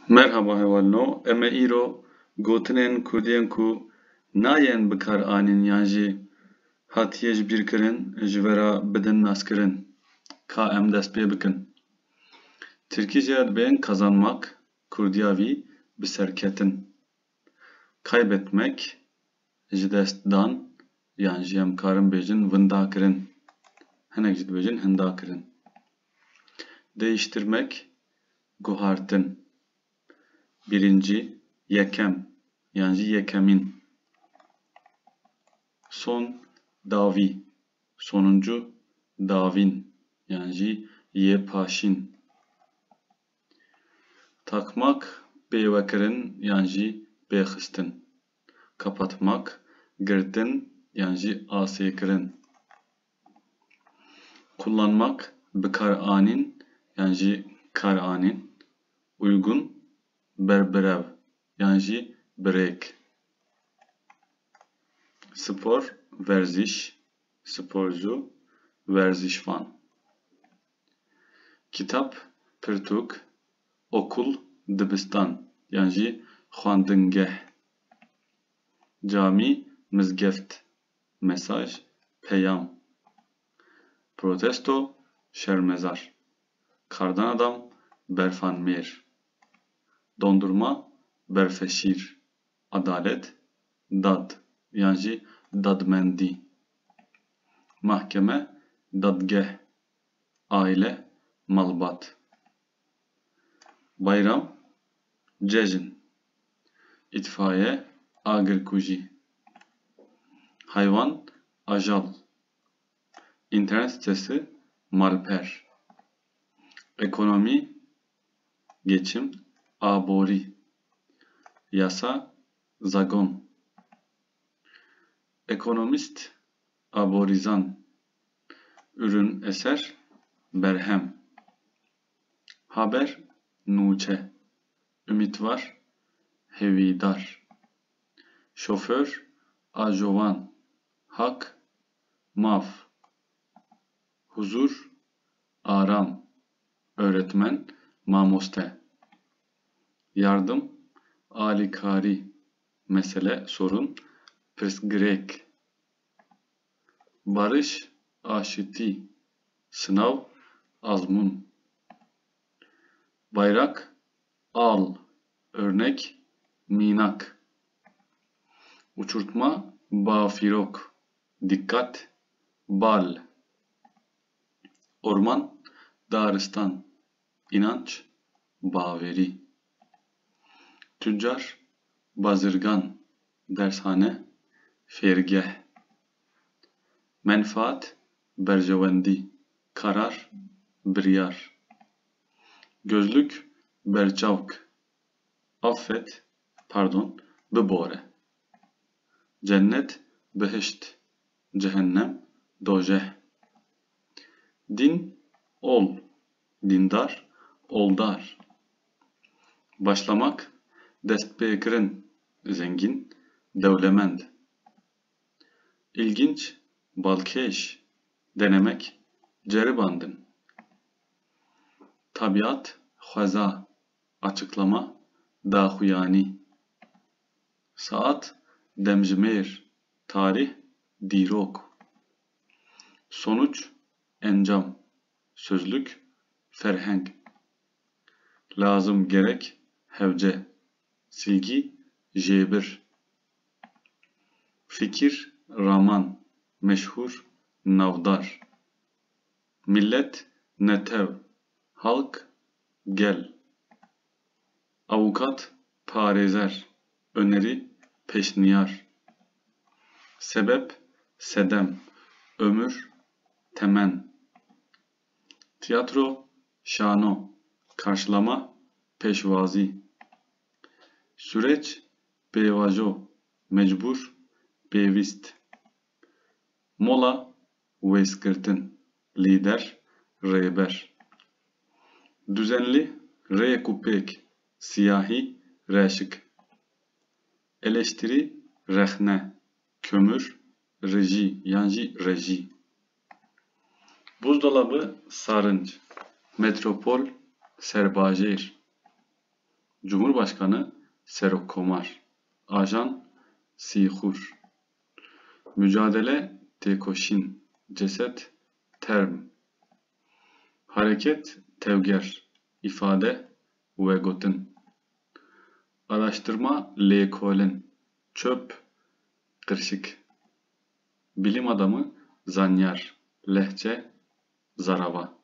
Merhaba hevalno, eme îro gotinên Kurdiyên ku nayên bikar anîn yan jî hatiye ji bîrkirin ji we re bidin naskirin ka em dest pê bikin. Tirkîje dibên kazanmak, Kurdiya wî bi serketin. Kaybetmek ji dest dan yan jî em karin bêjin windakirin. Hinek jî dibêjin hindakirin. Değiştirmek, guhartin. Birinci, yekem, yani yekemin. Son, davi. Sonuncu, davin, yani yepaşin. Takmak, beyvekirin, yani bexistin. Kapatmak, girtin, yani asekirin. Kullanmak, bikar anin, yani kar anin. Uygun, berberev, yani brek. Spor, verziş, sporcu, verzişvan. Kitap, pirtuk, okul, dibistan, yani xwandingeh. Cami, mizgeft, mesaj, peyam. Protesto, şermezar. Kardan adam, berfan mer. Dondurma, berfeşir. Adalet, dad, yani dadmendi. Mahkeme, dadgeh. Aile, malbat. Bayram, cejn. İtfaiye, agirkuji. Hayvan, ajal. İnternet sitesi, malper. Ekonomi, geçim, abori. Yasa, zagon. Ekonomist, aborizan. Ürün, eser, berhem. Haber, nuçe. Ümit var, hevidar. Şoför, ajovan. Hak, maf. Huzur, aram. Öğretmen, mamoste. Yardım, alikari. Mesele, sorun, prsgrek. Barış, aşiti. Sınav, azmun. Bayrak, al. Örnek, minak. Uçurtma, bafirok. Dikkat, bal. Orman, daristan. İnanç, baveri. Tüccar, bazırgan. Dershane, fergeh. Menfaat, berjevendi. Karar, biryar. Gözlük, berçavk. Affet, pardon, bibore. Cennet, behişt. Cehennem, dojeh. Din, ol. Dindar, oldar. Başlamak, destpêkirin. Zengin, devlemend. İlginç, balkeş. Denemek, ceribandın. Tabiat, xweza. Açıklama, daxuyani. Saat, demjimêr. Tarih, dîrok. Sonuç, encam. Sözlük, ferheng. Lazım, gerek, hevce. Silgi, jêbir. Fikir, raman. Meşhur, navdar. Millet, netev. Halk, gel. Avukat, parezer. Öneri, peşniyar. Sebep, sedem. Ömür, temen. Tiyatro, şano. Karşılama, peşvazi. Süreç, pêvajo. Mecbur, pêvîst. Mola, wêskirtin. Lider, rêber. Düzenli, rêkupêk. Siyahi, reşik. Eleştiri, rehne. Kömür, reji, yani reji. Buzdolabı, sarınç. Metropol, serbajir. Cumhurbaşkanı Serokkomar, Ajan Sihur, Mücadele Tekoşin, Ceset Term, Hareket Tevger, ifade Vegotin, Araştırma Lekolin, Çöp Kırşık, Bilim adamı Zanyar, Lehçe Zarava.